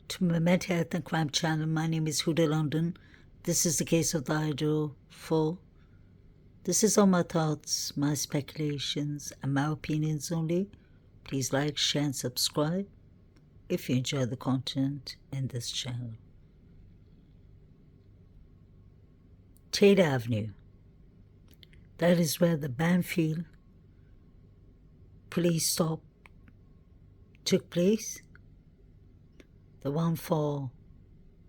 to my mental health and crime channel. My name is Huda London. This is the case of the Idaho 4. This is all my thoughts, my speculations, and my opinions only. Please like, share, and subscribe if you enjoy the content in this channel. Tate Avenue. That is where the Banfield police stop took place. The one for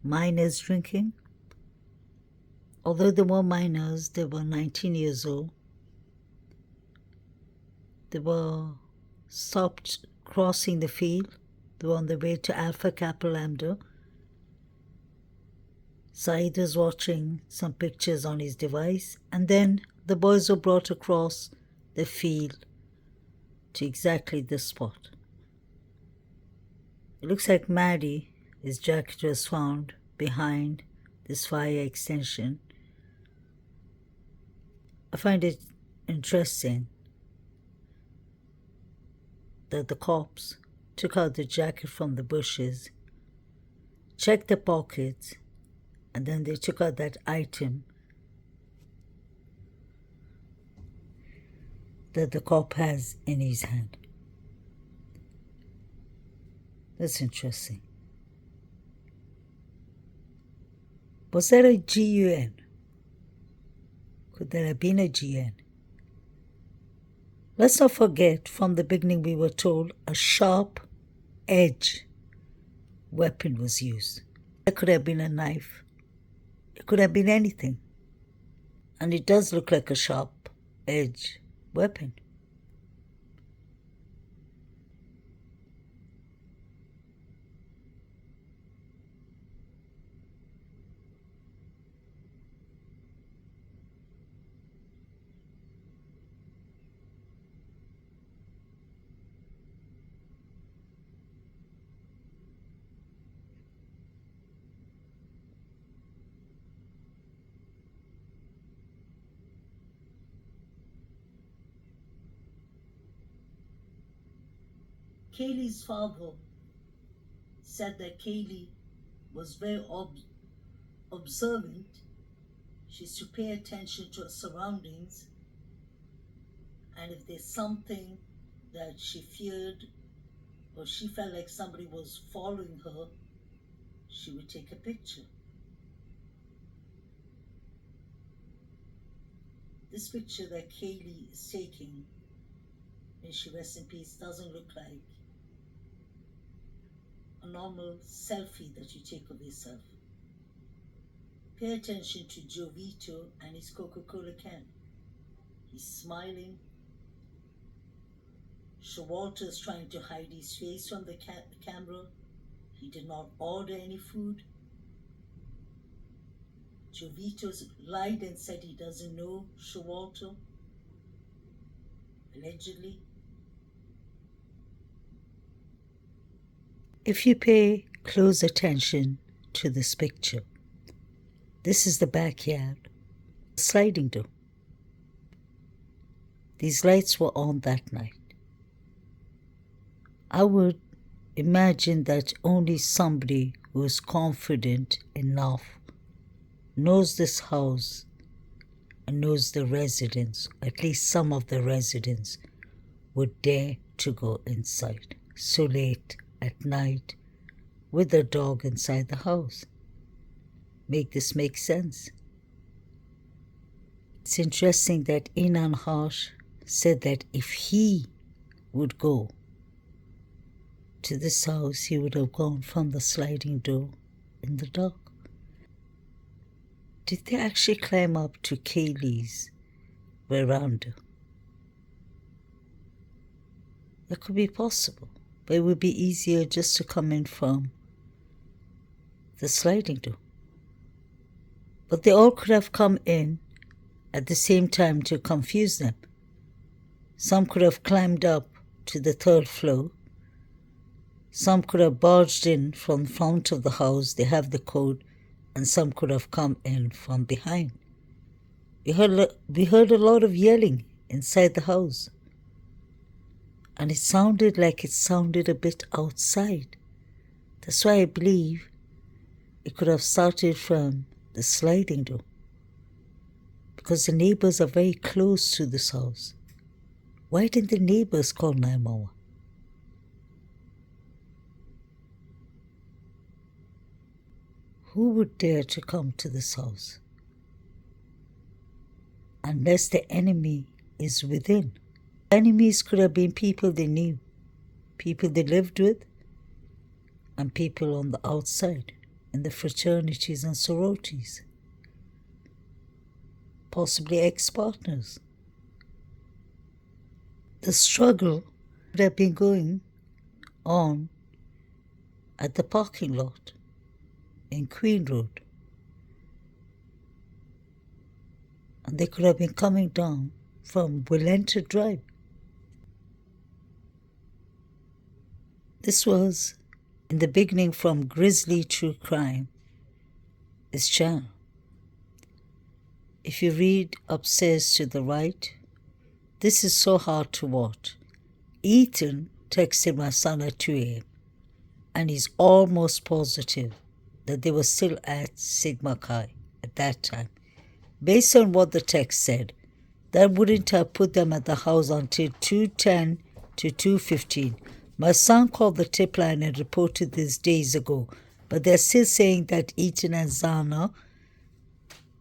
minors drinking. Although they were minors, they were 19 years old. They were stopped crossing the field. They were on their way to Alpha Kappa Lambda. Saeed was watching some pictures on his device, and then the boys were brought across the field to exactly this spot. It looks like Maddie, his jacket was found behind this fire extension. I find it interesting that the cops took out the jacket from the bushes, checked the pockets, and then they took out that item that the cop has in his hand. That's interesting. Was that a GUN? Could there have been a GN? Let's not forget, from the beginning we were told a sharp edge weapon was used. It could have been a knife. It could have been anything. And it does look like a sharp edge weapon. Kaylee's father said that Kaylee was very observant. She used to pay attention to her surroundings, and if there's something that she feared or she felt like somebody was following her, she would take a picture. This picture that Kaylee is taking, may she rest in peace, doesn't look like a normal selfie that you take of yourself. Pay attention to Jovito and his Coca-Cola can. He's smiling. Showalter's trying to hide his face from the camera. He did not order any food. Jovito's lied and said he doesn't know Showalter, allegedly. If you pay close attention to this picture, this is the backyard, sliding door. These lights were on that night. I would imagine that only somebody who is confident enough, knows this house and knows the residents, at least some of the residents, would dare to go inside so late at night with a dog inside the house. Make this make sense? It's interesting that Inan Harsh said that if he would go to this house, he would have gone from the sliding door in the dark. Did they actually climb up to Kaylee's veranda? That could be possible, but it would be easier just to come in from the sliding door. But they all could have come in at the same time to confuse them. Some could have climbed up to the third floor. Some could have barged in from the front of the house. They have the code. And some could have come in from behind. We heard a lot of yelling inside the house. And it sounded like it sounded a bit outside. That's why I believe it could have started from the sliding door, because the neighbors are very close to this house. Why didn't the neighbors call 911? Who would dare to come to this house? Unless the enemy is within. Enemies could have been people they knew, people they lived with, and people on the outside, in the fraternities and sororities. Possibly ex-partners. The struggle would have been going on at the parking lot in Queen Road. And they could have been coming down from Willenta Drive. This was, in the beginning, from Grizzly True Crime, this channel. If you read upstairs to the right, this is so hard to watch. Ethan texted my son at 2 a.m. and he's almost positive that they were still at Sigma Chi at that time. Based on what the text said, that wouldn't have put them at the house until 2:10 to 2:15. My son called the tip line and reported this days ago, but they're still saying that Ethan and Zana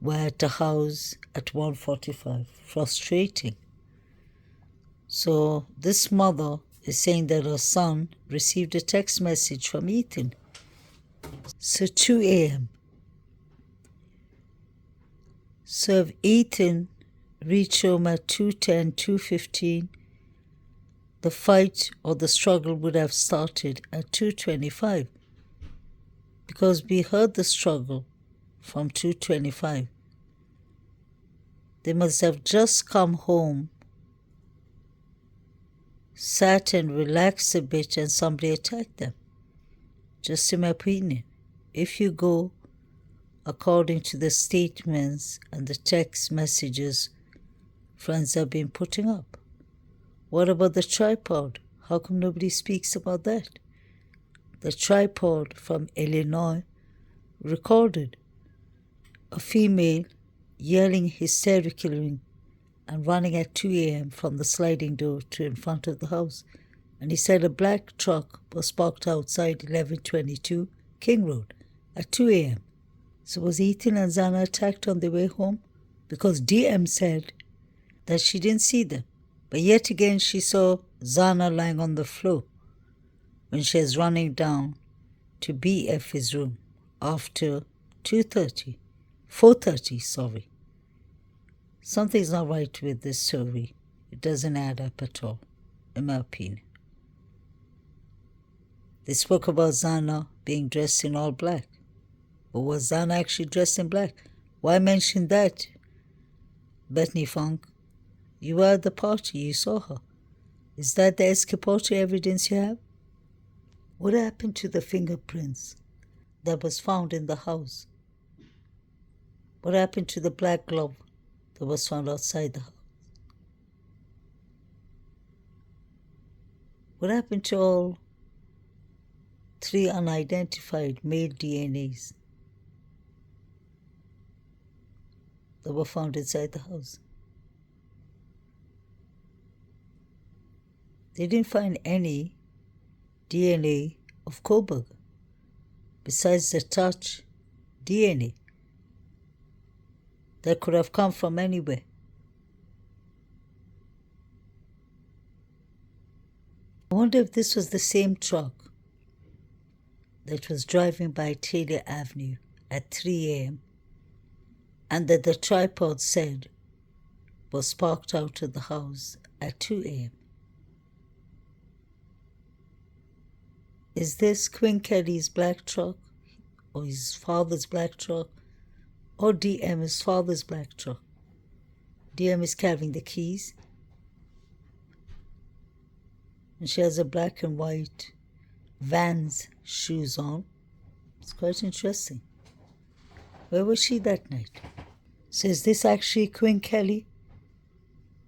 were at the house at 1:45. Frustrating. So this mother is saying that her son received a text message from Ethan. So 2 a.m. So if Ethan reached home at 2:10, 2:15, the fight or the struggle would have started at 2:25, because we heard the struggle from 2:25. They must have just come home, sat and relaxed a bit, and somebody attacked them. Just in my opinion. If you go according to the statements and the text messages friends have been putting up. What about the tripod? How come nobody speaks about that? The tripod from Illinois recorded a female yelling hysterically and running at 2 a.m. from the sliding door to in front of the house. And he said a black truck was parked outside 1122 King Road at 2 a.m. So was Ethan and Zana attacked on their way home? Because DM said that she didn't see them. But yet again she saw Zana lying on the floor when she was running down to BF's room after 4:30. Something's not right with this story. It doesn't add up at all, in my opinion. They spoke about Zana being dressed in all black. But was Zana actually dressed in black? Why mention that? Bethany Funk, you were at the party, you saw her. Is that the escapade evidence you have? What happened to the fingerprints that was found in the house? What happened to the black glove that was found outside the house? What happened to all 3 unidentified male DNAs that were found inside the house? They didn't find any DNA of Coburg besides the touch DNA that could have come from anywhere. I wonder if this was the same truck that was driving by Taylor Avenue at 3 a.m. and that the tripod said was parked out of the house at 2 a.m. Is this Quinn Kelly's black truck, or his father's black truck, or DM his father's black truck? DM is carrying the keys, and she has a black and white Vans shoes on. It's quite interesting. Where was she that night? So is this actually Quinn Kelly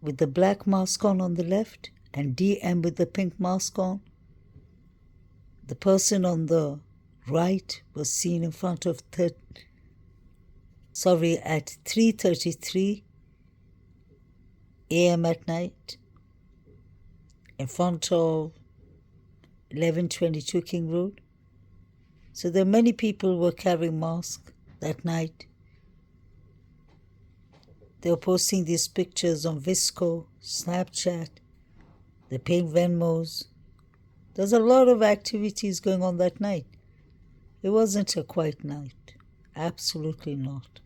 with the black mask on the left and DM with the pink mask on? The person on the Wright was seen in front of at 3:33 a.m. at night in front of 1122 King Road. So there are many people who were carrying masks that night. They were posting these pictures on Visco, Snapchat, they're paying Venmos. There's a lot of activities going on that night. It wasn't a quiet night. Absolutely not.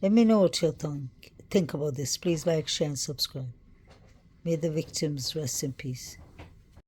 Let me know what you think about this. Please like, share, and subscribe. May the victims rest in peace.